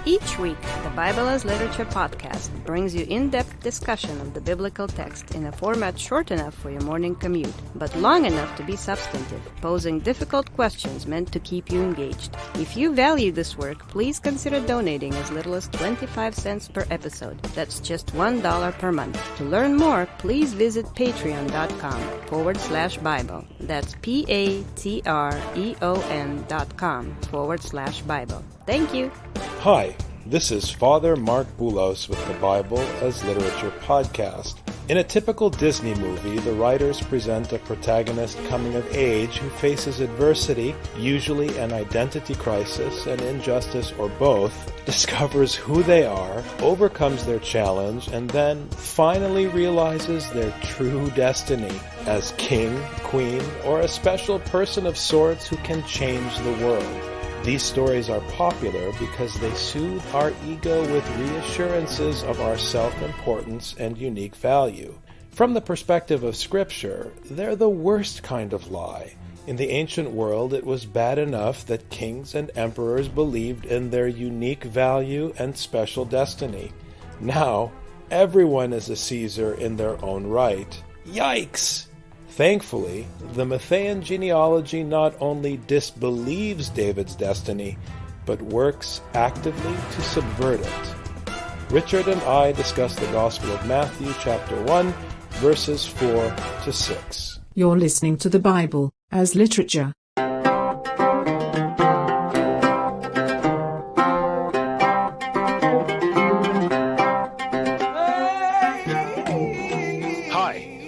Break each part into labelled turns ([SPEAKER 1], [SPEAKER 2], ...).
[SPEAKER 1] Each week, the Bible as Literature podcast brings you in-depth discussion of the biblical text in a format short enough for your morning commute, but long enough to be substantive, posing difficult questions meant to keep you engaged. If you value this work, please consider donating as little as 25 cents per episode. That's just $1 per month. To learn more, please visit patreon.com/Bible. That's patreon.com/Bible. Thank you.
[SPEAKER 2] Hi, this is Father Mark Boulos with the Bible as Literature podcast. In a typical Disney movie, the writers present a protagonist-coming-of-age who faces adversity, usually an identity crisis, an injustice, or both, discovers who they are, overcomes their challenge, and then finally realizes their true destiny as king, queen, or a special person of sorts who can change the world. These stories are popular because they soothe our ego with reassurances of our self-importance and unique value. From the perspective of Scripture, they're the worst kind of lie. In the ancient world, it was bad enough that kings and emperors believed in their unique value and special destiny. Now, everyone is a Caesar in their own right. Yikes! Thankfully, the Matthean genealogy not only disbelieves David's destiny, but works actively to subvert it. Richard and I discuss the Gospel of Matthew, chapter 1, verses 4 to 6.
[SPEAKER 3] You're listening to the Bible as Literature.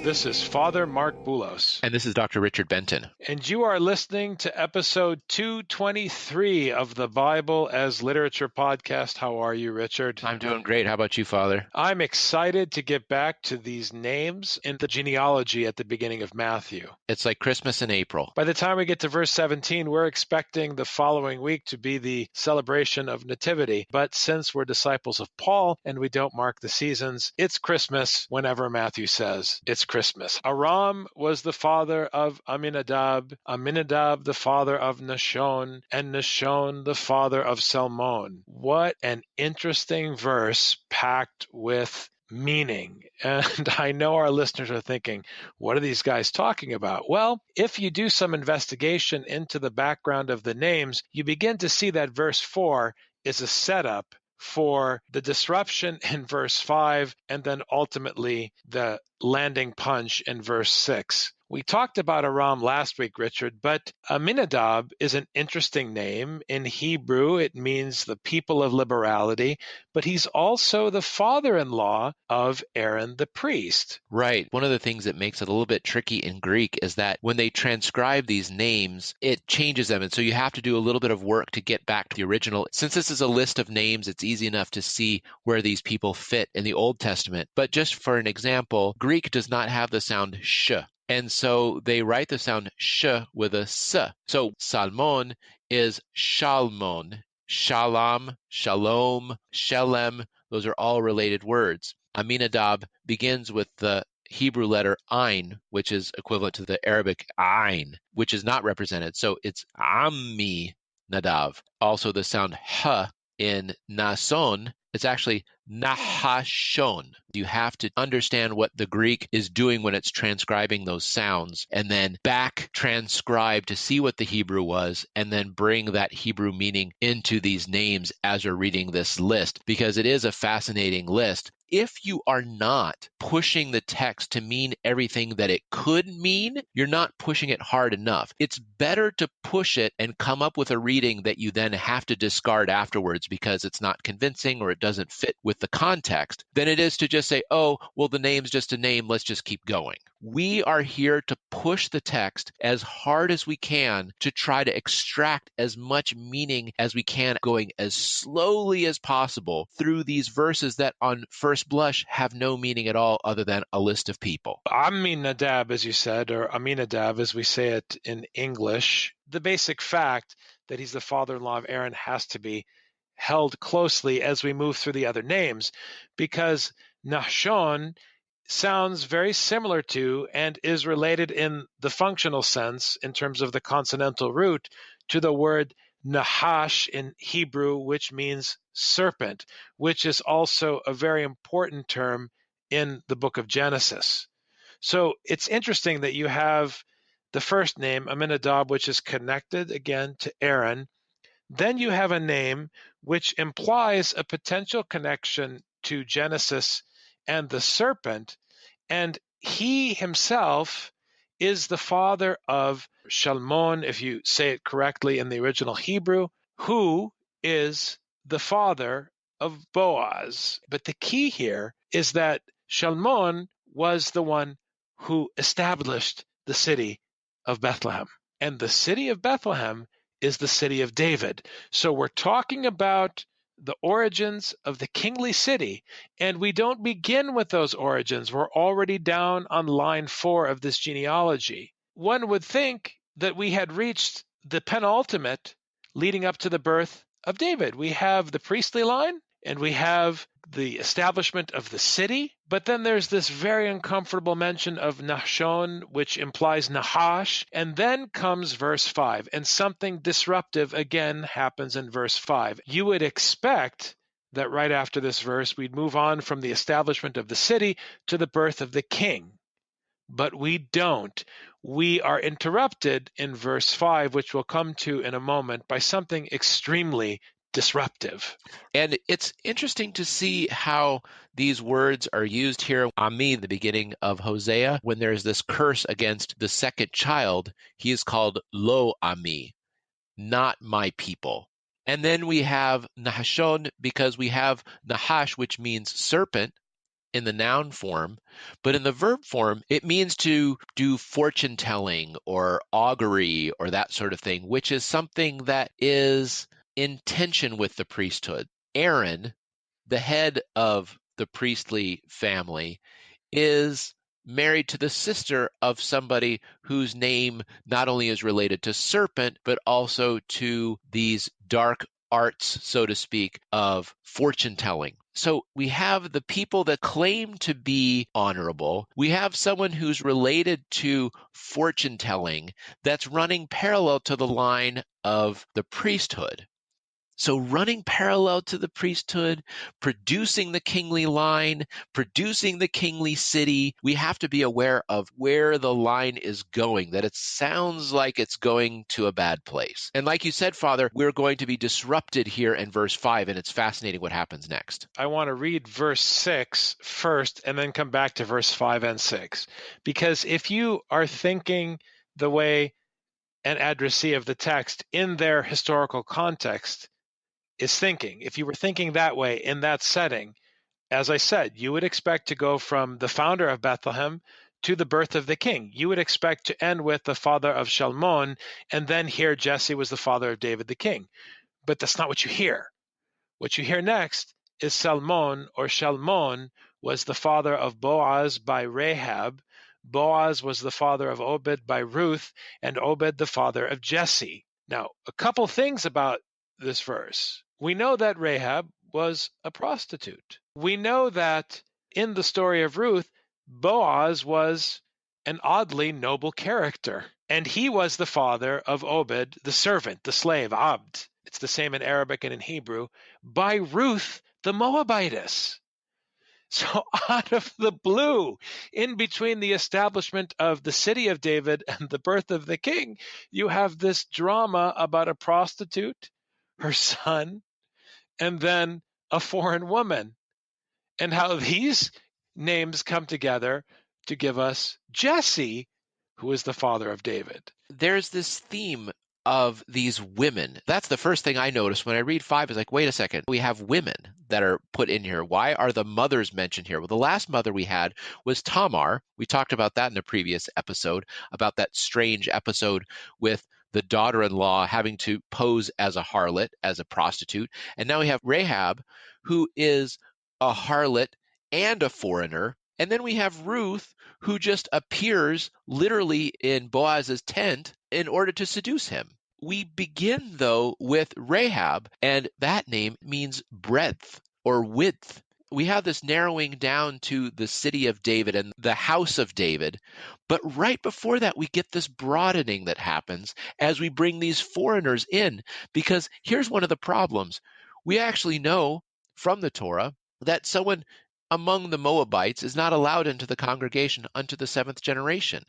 [SPEAKER 2] This is Father Mark Boulos.
[SPEAKER 4] And this is Dr. Richard Benton.
[SPEAKER 2] And you are listening to episode 223 of the Bible as Literature podcast. How are you, Richard?
[SPEAKER 4] I'm doing great. How about you, Father?
[SPEAKER 2] I'm excited to get back to these names in the genealogy at the beginning of Matthew.
[SPEAKER 4] It's like Christmas in April.
[SPEAKER 2] By the time we get to verse 17, we're expecting the following week to be the celebration of Nativity. But since we're disciples of Paul and we don't mark the seasons, it's Christmas whenever Matthew says it's Christmas. Aram was the father of Aminadab, Aminadab the father of Nahshon, and Nahshon the father of Salmon. What an interesting verse packed with meaning. And I know our listeners are thinking, what are these guys talking about? Well, if you do some investigation into the background of the names, you begin to see that verse 4 is a setup for the disruption in verse 5 and then ultimately the landing punch in verse 6. We talked about Aram last week, Richard, but Aminadab is an interesting name. In Hebrew, it means the people of liberality, but he's also the father-in-law of Aaron the priest.
[SPEAKER 4] Right. One of the things that makes it a little bit tricky in Greek is that when they transcribe these names, it changes them. And so you have to do a little bit of work to get back to the original. Since this is a list of names, it's easy enough to see where these people fit in the Old Testament. But just for an example, Greek does not have the sound sh. And so they write the sound sh with a s. So Salmon is Shalmon, Shalom, Shalom, Shelem. Those are all related words. Aminadab begins with the Hebrew letter Ain, which is equivalent to the Arabic Ain, which is not represented. So it's Ammi Nadav. Also the sound h in Nason, it's actually Nahashon. You have to understand what the Greek is doing when it's transcribing those sounds, and then back transcribe to see what the Hebrew was, and then bring that Hebrew meaning into these names as you're reading this list, because it is a fascinating list. If you are not pushing the text to mean everything that it could mean, you're not pushing it hard enough. It's better to push it and come up with a reading that you then have to discard afterwards because it's not convincing or it doesn't fit with the context than it is to just say, oh, well, the name's just a name, let's just keep going. We are here to push the text as hard as we can to try to extract as much meaning as we can, going as slowly as possible through these verses that on first blush have no meaning at all other than a list of people.
[SPEAKER 2] Aminadab, as you said, or Aminadab, as we say it in English, the basic fact that he's the father-in-law of Aaron has to be held closely as we move through the other names, because Nahshon sounds very similar to and is related in the functional sense in terms of the consonantal root to the word Nahash in Hebrew, which means serpent, which is also a very important term in the book of Genesis. So it's interesting that you have the first name, Aminadab, which is connected again to Aaron. Then you have a name which implies a potential connection to Genesis and the serpent, and he himself is the father of Shalmon, if you say it correctly in the original Hebrew, who is the father of Boaz. But the key here is that Shalmon was the one who established the city of Bethlehem. And the city of Bethlehem is the city of David. So we're talking about the origins of the kingly city, and we don't begin with those origins. We're already down on line 4 of this genealogy. One would think that we had reached the penultimate leading up to the birth of David. We have the priestly line, and we have the establishment of the city, but then there's this very uncomfortable mention of Nahshon, which implies Nahash, and then comes verse 5, and something disruptive again happens in verse 5. You would expect that right after this verse, we'd move on from the establishment of the city to the birth of the king, but we don't. We are interrupted in verse 5, which we'll come to in a moment, by something extremely disruptive.
[SPEAKER 4] And it's interesting to see how these words are used here. Ami, the beginning of Hosea, when there's this curse against the second child, he is called Lo Ami, not my people. And then we have Nahashon, because we have Nahash, which means serpent in the noun form, but in the verb form, it means to do fortune telling or augury or that sort of thing, which is something that is in tension with the priesthood. Aaron, the head of the priestly family, is married to the sister of somebody whose name not only is related to serpent, but also to these dark arts, so to speak, of fortune telling. So we have the people that claim to be honorable. We have someone who's related to fortune telling that's running parallel to the line of the priesthood. So running parallel to the priesthood, producing the kingly line, producing the kingly city, we have to be aware of where the line is going, that it sounds like it's going to a bad place. And like you said, Father, we're going to be disrupted here in verse 5, and it's fascinating what happens next.
[SPEAKER 2] I want to read verse 6 first and then come back to verse 5 and 6. Because if you are thinking the way an addressee of the text in their historical context is thinking, if you were thinking that way in that setting, as I said, you would expect to go from the founder of Bethlehem to the birth of the king. You would expect to end with the father of Shalmon, and then here Jesse was the father of David the king. But that's not what you hear. What you hear next is Salmon, or Shalmon, was the father of Boaz by Rahab. Boaz was the father of Obed by Ruth, and Obed the father of Jesse. Now, a couple things about this verse. We know that Rahab was a prostitute. We know that in the story of Ruth, Boaz was an oddly noble character, and he was the father of Obed, the servant, the slave, Abd. It's the same in Arabic and in Hebrew, by Ruth the Moabitess. So out of the blue, in between the establishment of the city of David and the birth of the king, you have this drama about a prostitute, her son, and then a foreign woman, and how these names come together to give us Jesse, who is the father of David.
[SPEAKER 4] There's this theme of these women. That's the first thing I noticed when I read 5 is like, wait a second, we have women that are put in here. Why are the mothers mentioned here? Well, the last mother we had was Tamar. We talked about that in the previous episode, about that strange episode with the daughter-in-law having to pose as a harlot, as a prostitute. And now we have Rahab, who is a harlot and a foreigner. And then we have Ruth, who just appears literally in Boaz's tent in order to seduce him. We begin, though, with Rahab, and that name means breadth or width. We have this narrowing down to the city of David and the house of David. But right before that, we get this broadening that happens as we bring these foreigners in. Because here's one of the problems. We actually know from the Torah that someone among the Moabites is not allowed into the congregation unto the seventh generation.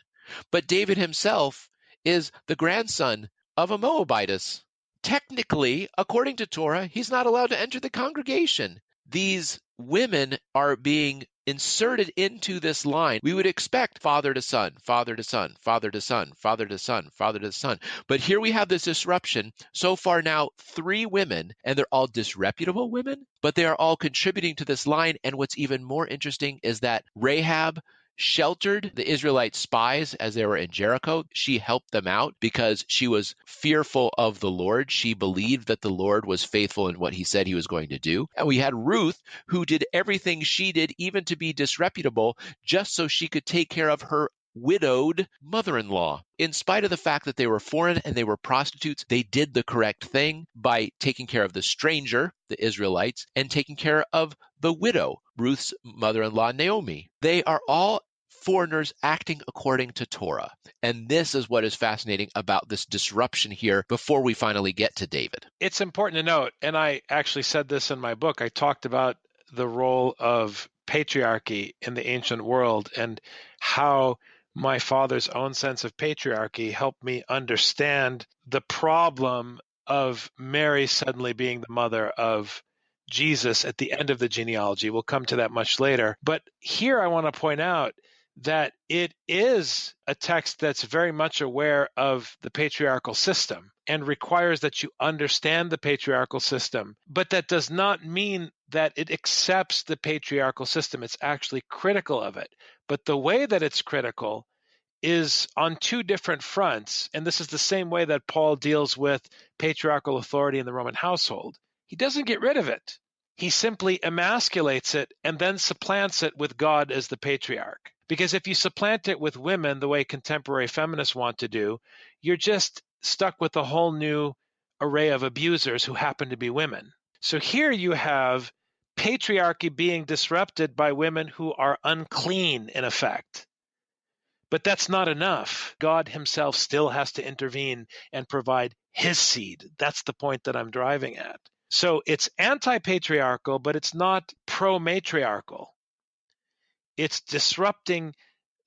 [SPEAKER 4] But David himself is the grandson of a Moabitess. Technically, according to Torah, he's not allowed to enter the congregation. These women are being inserted into this line. We would expect father to son, father to son, father to son, father to son, father to son. But here we have this disruption. So far now, 3 women, and they're all disreputable women, but they are all contributing to this line. And what's even more interesting is that Rahab sheltered the Israelite spies as they were in Jericho. She helped them out because she was fearful of the Lord. She believed that the Lord was faithful in what he said he was going to do. And we had Ruth, who did everything she did, even to be disreputable, just so she could take care of her widowed mother-in-law. In spite of the fact that they were foreign and they were prostitutes, they did the correct thing by taking care of the stranger, the Israelites, and taking care of the widow, Ruth's mother-in-law, Naomi. They are all foreigners acting according to Torah. And this is what is fascinating about this disruption here before we finally get to David.
[SPEAKER 2] It's important to note, and I actually said this in my book, I talked about the role of patriarchy in the ancient world and how my father's own sense of patriarchy helped me understand the problem of Mary suddenly being the mother of Jesus at the end of the genealogy. We'll come to that much later. But here I want to point out that it is a text that's very much aware of the patriarchal system and requires that you understand the patriarchal system. But that does not mean that it accepts the patriarchal system. It's actually critical of it. But the way that it's critical is on 2 different fronts. And this is the same way that Paul deals with patriarchal authority in the Roman household. He doesn't get rid of it. He simply emasculates it and then supplants it with God as the patriarch. Because if you supplant it with women the way contemporary feminists want to do, you're just stuck with a whole new array of abusers who happen to be women. So here you have patriarchy being disrupted by women who are unclean in effect. But that's not enough. God himself still has to intervene and provide his seed. That's the point that I'm driving at. So it's anti-patriarchal, but it's not pro-matriarchal. It's disrupting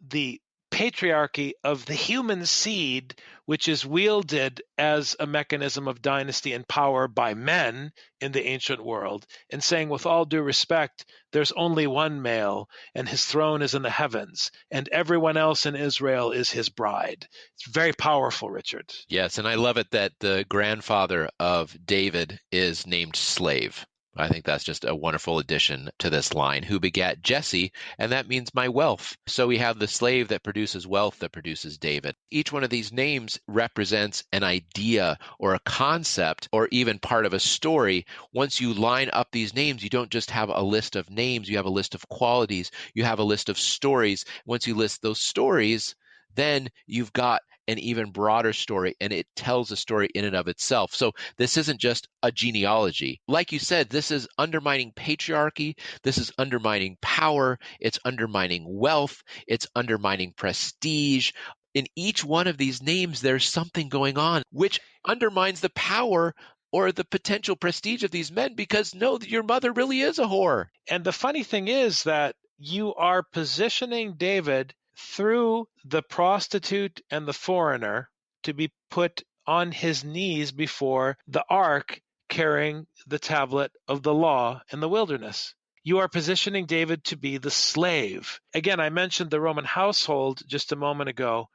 [SPEAKER 2] the patriarchy of the human seed, which is wielded as a mechanism of dynasty and power by men in the ancient world, and saying, with all due respect, there's only one male, and his throne is in the heavens, and everyone else in Israel is his bride. It's very powerful, Richard.
[SPEAKER 4] Yes, and I love it that the grandfather of David is named Slave. I think that's just a wonderful addition to this line, who begat Jesse, and that means my wealth. So we have the slave that produces wealth that produces David. Each one of these names represents an idea or a concept or even part of a story. Once you line up these names, you don't just have a list of names, you have a list of qualities, you have a list of stories. Once you list those stories, then you've got an even broader story, and it tells a story in and of itself. So this isn't just a genealogy. Like you said, this is undermining patriarchy. This is undermining power. It's undermining wealth. It's undermining prestige. In each one of these names, there's something going on which undermines the power or the potential prestige of these men, because no, your mother really is a whore.
[SPEAKER 2] And the funny thing is that you are positioning David through the prostitute and the foreigner to be put on his knees before the ark carrying the tablet of the law in the wilderness. You are positioning David to be the slave. Again, I mentioned the Roman household just a moment ago.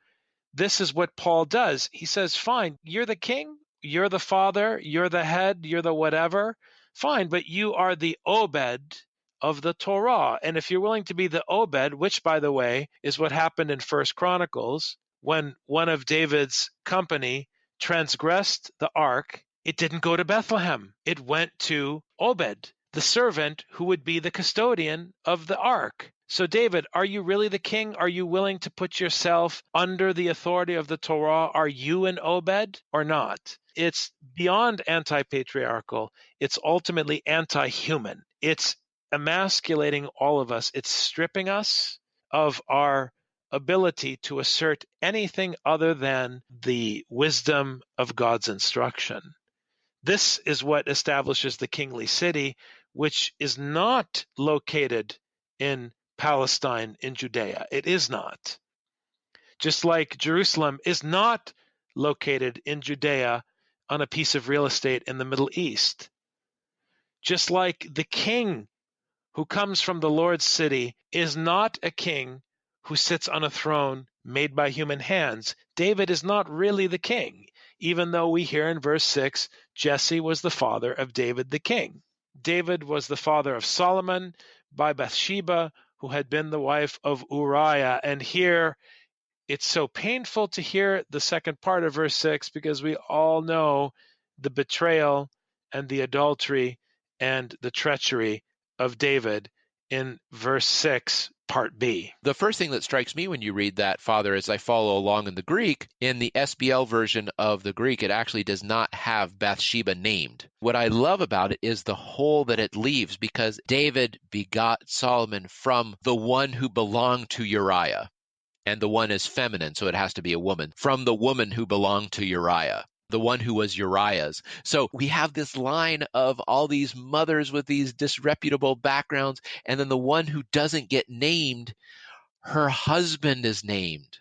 [SPEAKER 2] This is what Paul does. He says, fine, you're the king, you're the father, you're the head, you're the whatever. Fine, but you are the Obed of the Torah. And if you're willing to be the Obed, which, by the way, is what happened in 1 Chronicles, when one of David's company transgressed the ark, it didn't go to Bethlehem. It went to Obed, the servant who would be the custodian of the ark. So David, are you really the king? Are you willing to put yourself under the authority of the Torah? Are you an Obed or not? It's beyond anti-patriarchal. It's ultimately anti-human. It's emasculating all of us. It's stripping us of our ability to assert anything other than the wisdom of God's instruction. This is what establishes the kingly city, which is not located in Palestine, in Judea. It is not. Just like Jerusalem is not located in Judea on a piece of real estate in the Middle East. Just like the king who comes from the Lord's city is not a king who sits on a throne made by human hands. David is not really the king, even though we hear in verse 6, Jesse was the father of David the king. David was the father of Solomon by Bathsheba, who had been the wife of Uriah. And here, it's so painful to hear the second part of verse 6 because we all know the betrayal and the adultery and the treachery of David in verse 6, part B.
[SPEAKER 4] The first thing that strikes me when you read that, Father, as I follow along in the Greek, in the SBL version of the Greek, it actually does not have Bathsheba named. What I love about it is the hole that it leaves, because David begot Solomon from the one who belonged to Uriah. And the one is feminine, so it has to be a woman. From the woman who belonged to Uriah, the one who was Uriah's. So we have this line of all these mothers with these disreputable backgrounds, and then the one who doesn't get named, her husband is named.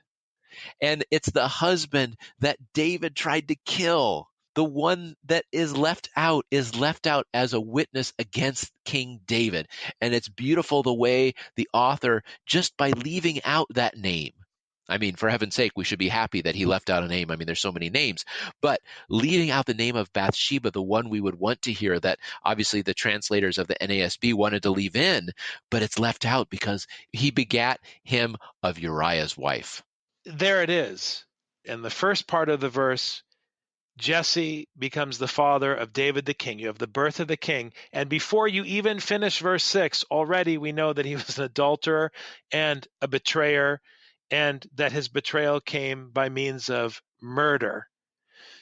[SPEAKER 4] And it's the husband that David tried to kill. The one that is left out as a witness against King David. And it's beautiful the way the author, just by leaving out that name, I mean, for heaven's sake, we should be happy that he left out a name. I mean, there's so many names. But leaving out the name of Bathsheba, the one we would want to hear, that obviously the translators of the NASB wanted to leave in, but it's left out because he begat him of Uriah's wife.
[SPEAKER 2] There it is. In the first part of the verse, Jesse becomes the father of David the king. You have the birth of the king. And before you even finish verse 6, already we know that he was an adulterer and a betrayer, and that his betrayal came by means of murder.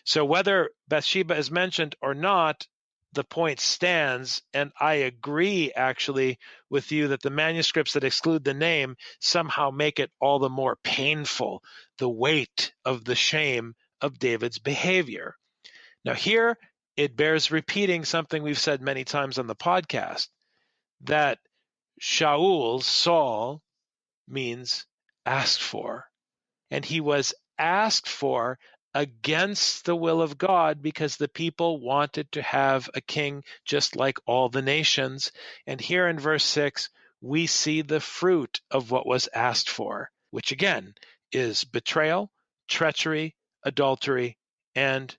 [SPEAKER 2] So whether Bathsheba is mentioned or not, the point stands, and I agree actually with you that the manuscripts that exclude the name somehow make it all the more painful, the weight of the shame of David's behavior. Now here, it bears repeating something we've said many times on the podcast, that Saul means asked for. And he was asked for against the will of God because the people wanted to have a king just like all the nations. And here in verse 6, we see the fruit of what was asked for, which again is betrayal, treachery, adultery, and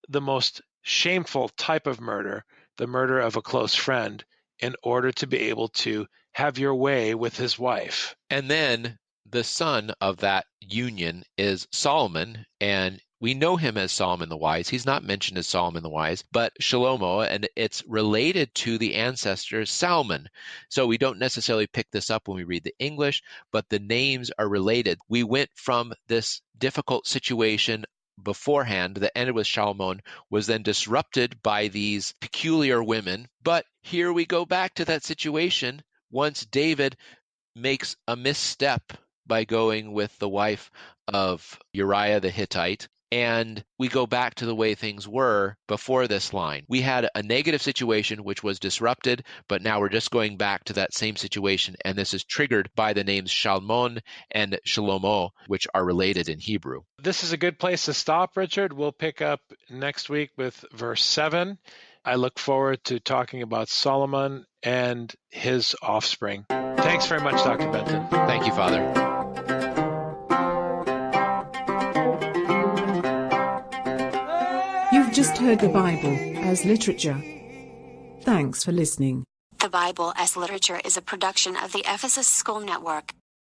[SPEAKER 2] the most shameful type of murder, the murder of a close friend, in order to be able to have your way with his wife.
[SPEAKER 4] And then the son of that union is Solomon, and we know him as Solomon the Wise. He's not mentioned as Solomon the Wise, but Shlomo, and it's related to the ancestor Salmon. So we don't necessarily pick this up when we read the English, but the names are related. We went from this difficult situation beforehand that ended with Shalmon, was then disrupted by these peculiar women. But here we go back to that situation once David makes a misstep by going with the wife of Uriah the Hittite. And we go back to the way things were before this line. We had a negative situation which was disrupted, but now we're just going back to that same situation. And this is triggered by the names Shalmon and Shlomo, which are related in Hebrew.
[SPEAKER 2] This is a good place to stop, Richard. We'll pick up next week with verse 7. I look forward to talking about Solomon and his offspring. Thanks very much, Dr. Benton.
[SPEAKER 4] Thank you, Father.
[SPEAKER 3] You've just heard the Bible as literature. Thanks for listening.
[SPEAKER 5] The Bible as Literature is a production of the Ephesus School Network.